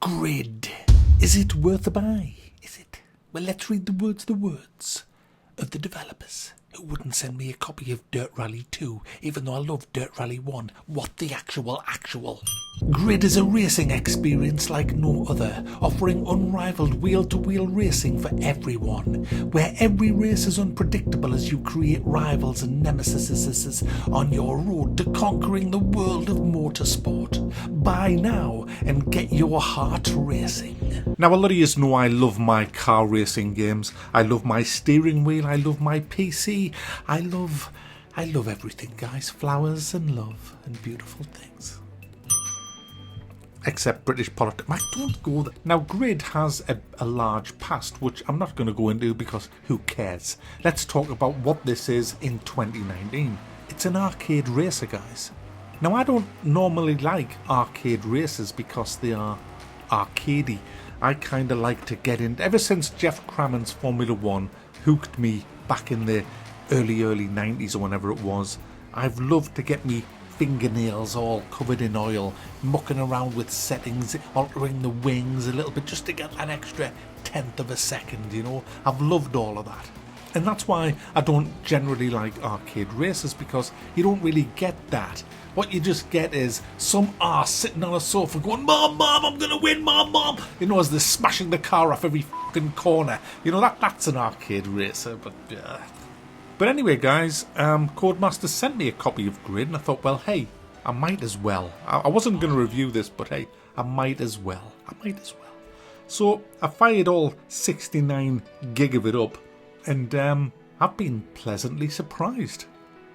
Grid. Is it worth a buy? Is it? Well, let's read the words of the developers who wouldn't send me a copy of Dirt Rally 2, even though I love Dirt Rally 1. What the actual. Grid is a racing experience like no other, offering unrivaled wheel-to-wheel racing for everyone, where every race is unpredictable as you create rivals and nemesis on your road to conquering the world of motorsport. Buy now and get your heart racing. Now, a lot of you know I love my car racing games. I love my steering wheel. I love my PC. I love everything, guys. Flowers and love and beautiful things. Except British politics. I don't go there. Now, Grid has a large past, which I'm not going to go into because who cares? Let's talk about what this is in 2019. It's an arcade racer, guys. Now, I don't normally like arcade races because they are arcadey. I kind of like to get in. Ever since Jeff Crammond's Formula 1 hooked me back in the early 90s or whenever it was, I've loved to get me fingernails all covered in oil, mucking around with settings, altering the wings a little bit just to get that extra tenth of a second, you know. I've loved all of that. And that's why I don't generally like arcade races, because you don't really get that. What you just get is some arse sitting on a sofa going, Mom, I'm going to win, Mom. You know, as they're smashing the car off every fucking corner. You know, that's an arcade racer, but yeah. But anyway, guys, Codemaster sent me a copy of Grid, and I thought, well, hey, I might as well. I wasn't going to review this, but hey, I might as well. So I fired all 69 gig of it up, and I've been pleasantly surprised.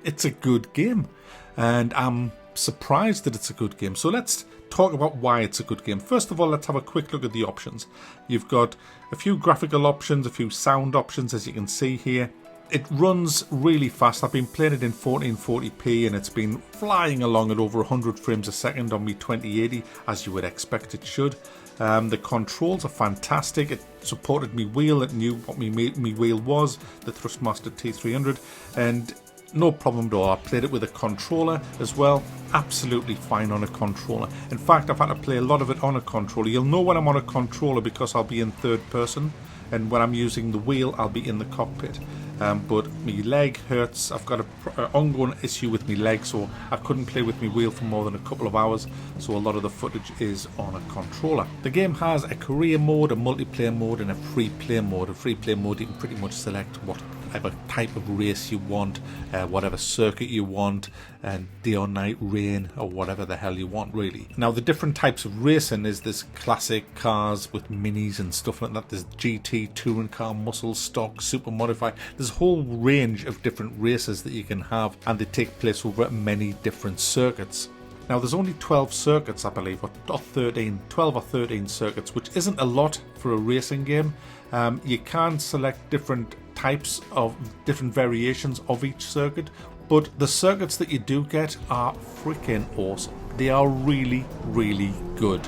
It's a good game, and I'm surprised that it's a good game. So let's talk about why it's a good game. First of all, let's have a quick look at the options. You've got a few graphical options, a few sound options, as you can see here. It runs really fast. I've been playing it in 1440p and it's been flying along at over 100 frames a second on my 2080, as you would expect it should. The controls are fantastic. It supported my wheel. It knew what my wheel was, the Thrustmaster T300, and no problem at all. I played it with a controller as well. Absolutely fine on a controller. In fact, I've had to play a lot of it on a controller. You'll know when I'm on a controller because I'll be in third person, and when I'm using the wheel, I'll be in the cockpit. But my leg hurts. I've got an ongoing issue with my leg, so I couldn't play with my wheel for more than a couple of hours, so a lot of the footage is on a controller. The game has a career mode, a multiplayer mode, and a free play mode. A free play mode, you can pretty much select whatever type of race you want, whatever circuit you want, and day or night, rain, or whatever the hell you want, really. Now, the different types of racing is this classic cars with minis and stuff like that. There's GT, touring car, muscle, stock, super modified. There's a whole range of different races that you can have, and they take place over many different circuits. Now, there's only 12 circuits, I believe, or 12 or 13 circuits, which isn't a lot for a racing game. You can select different types of different variations of each circuit, but the circuits that you do get are freaking awesome. They are really, really good.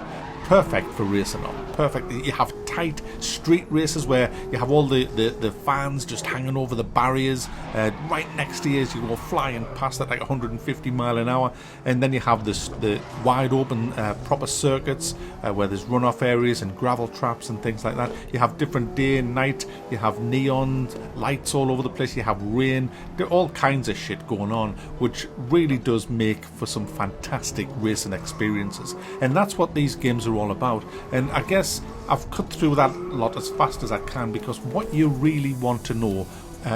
Perfect for racing on. Perfect. You have tight street races where you have all the fans just hanging over the barriers right next to you as you go flying past at like 150 mile an hour, and then you have the wide open proper circuits where there's runoff areas and gravel traps and things like that. You have different day and night. You have neon lights all over the place. You have rain. There are all kinds of shit going on, which really does make for some fantastic racing experiences, and that's what these games are all about. And I guess I've cut through that lot as fast as I can, because what you really want to know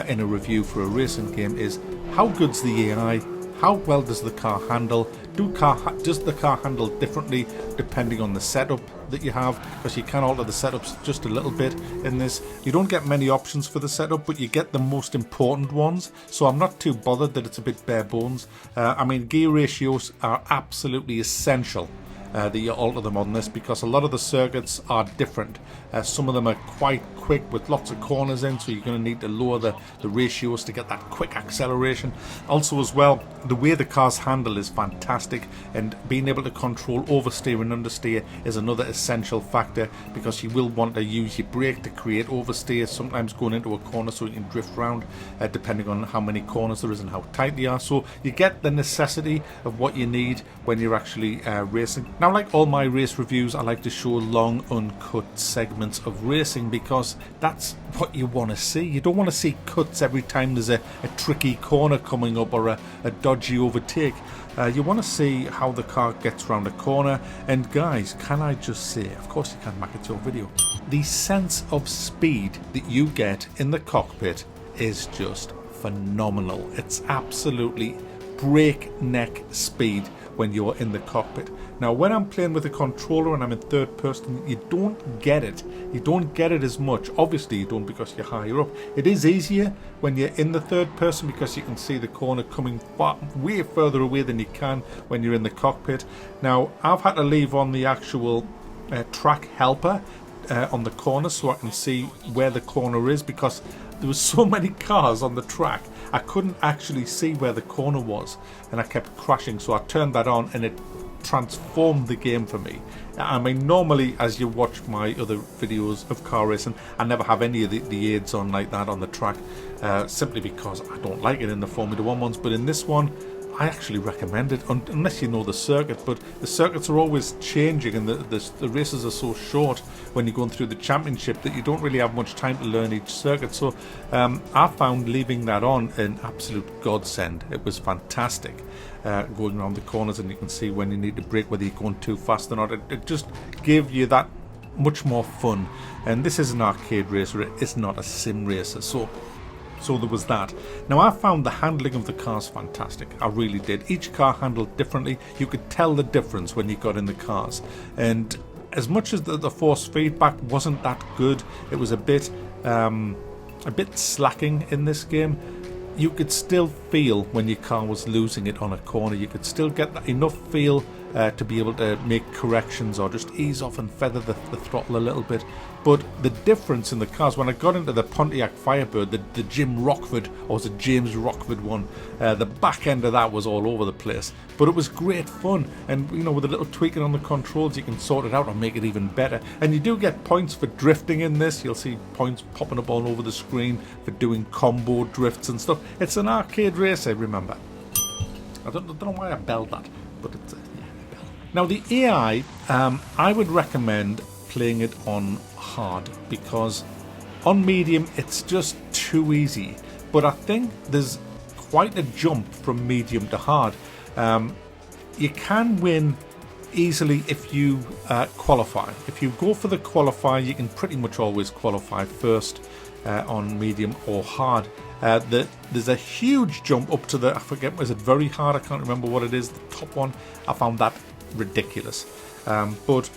in a review for a racing game is how good's the AI, how well does the car handle, does the car handle differently depending on the setup that you have, because you can alter the setups just a little bit in this. You don't get many options for the setup, but you get the most important ones, so I'm not too bothered that it's a bit bare bones. I mean, gear ratios are absolutely essential that you alter them on this, because a lot of the circuits are different. Some of them are quite quick with lots of corners in, so you're going to need to lower the ratios to get that quick acceleration. Also as well, the way the cars handle is fantastic, and being able to control oversteer and understeer is another essential factor, because you will want to use your brake to create oversteer, sometimes going into a corner so you can drift around depending on how many corners there is and how tight they are. So you get the necessity of what you need when you're actually racing. Now, like all my race reviews, I like to show long, uncut segments of racing because that's what you want to see. You don't want to see cuts every time there's a tricky corner coming up or a dodgy overtake. You want to see how the car gets around a corner. And guys, can I just say, of course you can, Mac, it's your video, the sense of speed that you get in the cockpit is just phenomenal. It's absolutely breakneck speed when you're in the cockpit. Now, when I'm playing with the controller and I'm in third person, you don't get it. You don't get it as much. Obviously, you don't because you're higher up. It is easier when you're in the third person because you can see the corner coming way further away than you can when you're in the cockpit. Now, I've had to leave on the actual track helper on the corner so I can see where the corner is because there were so many cars on the track I couldn't actually see where the corner was and I kept crashing, so I turned that on and it transformed the game for me. I mean, normally as you watch my other videos of car racing, I never have any of the aids on like that on the track, simply because I don't like it in the Formula 1 ones, but in this one I actually recommend it, unless you know the circuit, but the circuits are always changing and the races are so short when you're going through the championship that you don't really have much time to learn each circuit. So I found leaving that on an absolute godsend. It was fantastic, going around the corners and you can see when you need to brake, whether you're going too fast or not. It just gave you that much more fun. And this is an arcade racer, it's not a sim racer, so there was that. Now, I found the handling of the cars fantastic. I really did. Each car handled differently. You could tell the difference when you got in the cars. And as much as the force feedback wasn't that good, it was a bit slacking in this game. You could still feel when your car was losing it on a corner. You could still get that enough feel to be able to make corrections or just ease off and feather the throttle a little bit. But the difference in the cars, when I got into the Pontiac Firebird, the Jim Rockford, or was it James Rockford one, the back end of that was all over the place. But it was great fun, and you know, with a little tweaking on the controls, you can sort it out and make it even better. And you do get points for drifting in this. You'll see points popping up all over the screen for doing combo drifts and stuff. It's an arcade racer, remember. I don't know why I belled that, but it's yeah. Now the AI, I would recommend playing it on hard, because on medium it's just too easy. But I think there's quite a jump from medium to hard. You can win easily if you qualify. If you go for the qualify, you can pretty much always qualify first on medium or hard. There's a huge jump up to I forget, was it very hard? I can't remember what it is. The top one, I found that ridiculous. But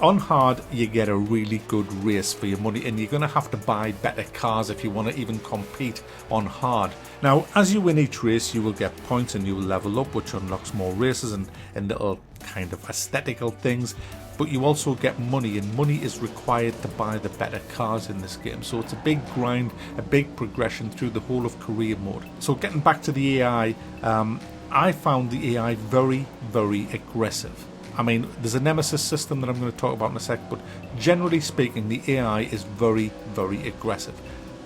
on hard, you get a really good race for your money, and you're going to have to buy better cars if you want to even compete on hard. Now, as you win each race, you will get points and you will level up, which unlocks more races and little kind of aesthetical things. But you also get money, and money is required to buy the better cars in this game. So it's a big grind, a big progression through the whole of career mode. So getting back to the AI, I found the AI very, very aggressive. I mean, there's a Nemesis system that I'm going to talk about in a sec, but generally speaking, the AI is very, very aggressive.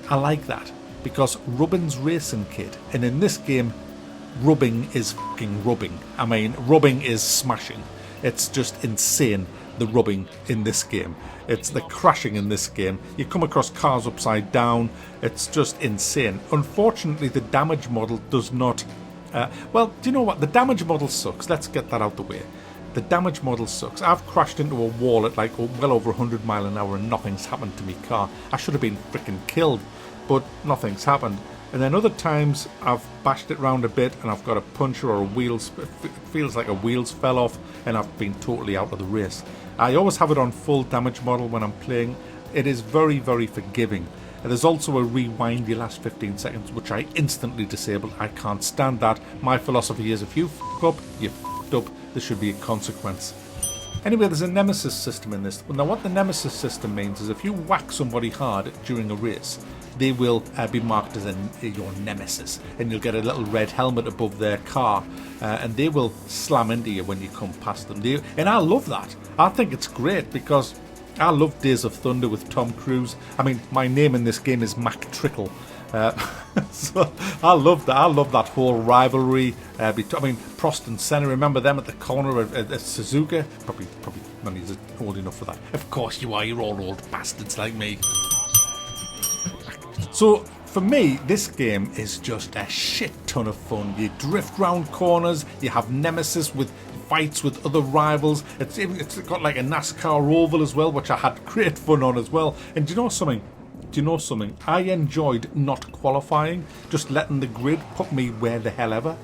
I like that, because rubbing's racing, kid. And in this game, rubbing is fucking rubbing. I mean, rubbing is smashing. It's just insane, the rubbing in this game. It's the crashing in this game. You come across cars upside down. It's just insane. Unfortunately, the damage model does not... well, do you know what? The damage model sucks. Let's get that out the way. The damage model sucks. I've crashed into a wall at like well over 100 miles an hour and nothing's happened to me car. I should have been freaking killed, but nothing's happened. And then other times I've bashed it round a bit and I've got a puncture or it feels like a wheels fell off and I've been totally out of the race. I always have it on full damage model when I'm playing. It is very, very forgiving. And there's also a rewind your last 15 seconds, which I instantly disabled. I can't stand that. My philosophy is if you f**k up, you f**ked up. There should be a consequence. Anyway, there's a Nemesis system in this. Now, what the Nemesis system means is if you whack somebody hard during a race, they will be marked as your Nemesis, and you'll get a little red helmet above their car, and they will slam into you when you come past them. And I love that. I think it's great because I love Days of Thunder with Tom Cruise. I mean, my name in this game is Mac Trickle. So I love that. I love that whole rivalry. I mean, Prost and Senna. Remember them at the corner at Suzuka? Probably none of you are old enough for that. Of course you are. You're all old bastards like me. So for me, this game is just a shit ton of fun. You drift round corners. You have Nemesis with fights with other rivals. It's got like a NASCAR oval as well, which I had great fun on as well. And do you know something? I enjoyed not qualifying, just letting the grid put me where the hell ever,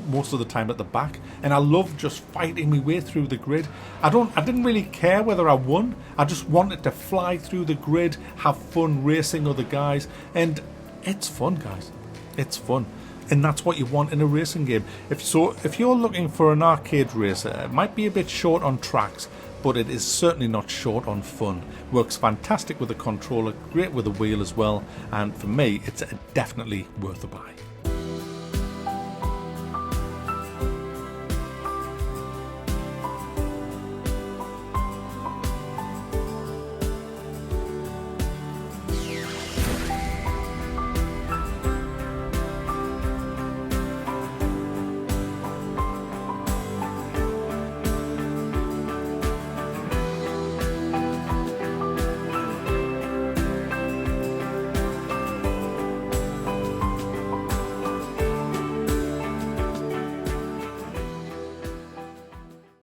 most of the time at the back. And I love just fighting my way through the grid. I didn't really care whether I won. I just wanted to fly through the grid, have fun racing other guys, and it's fun, guys. It's fun. And that's what you want in a racing game. If you're looking for an arcade racer, it might be a bit short on tracks, but it is certainly not short on fun. Works fantastic with the controller, great with the wheel as well, and for me, it's definitely worth a buy.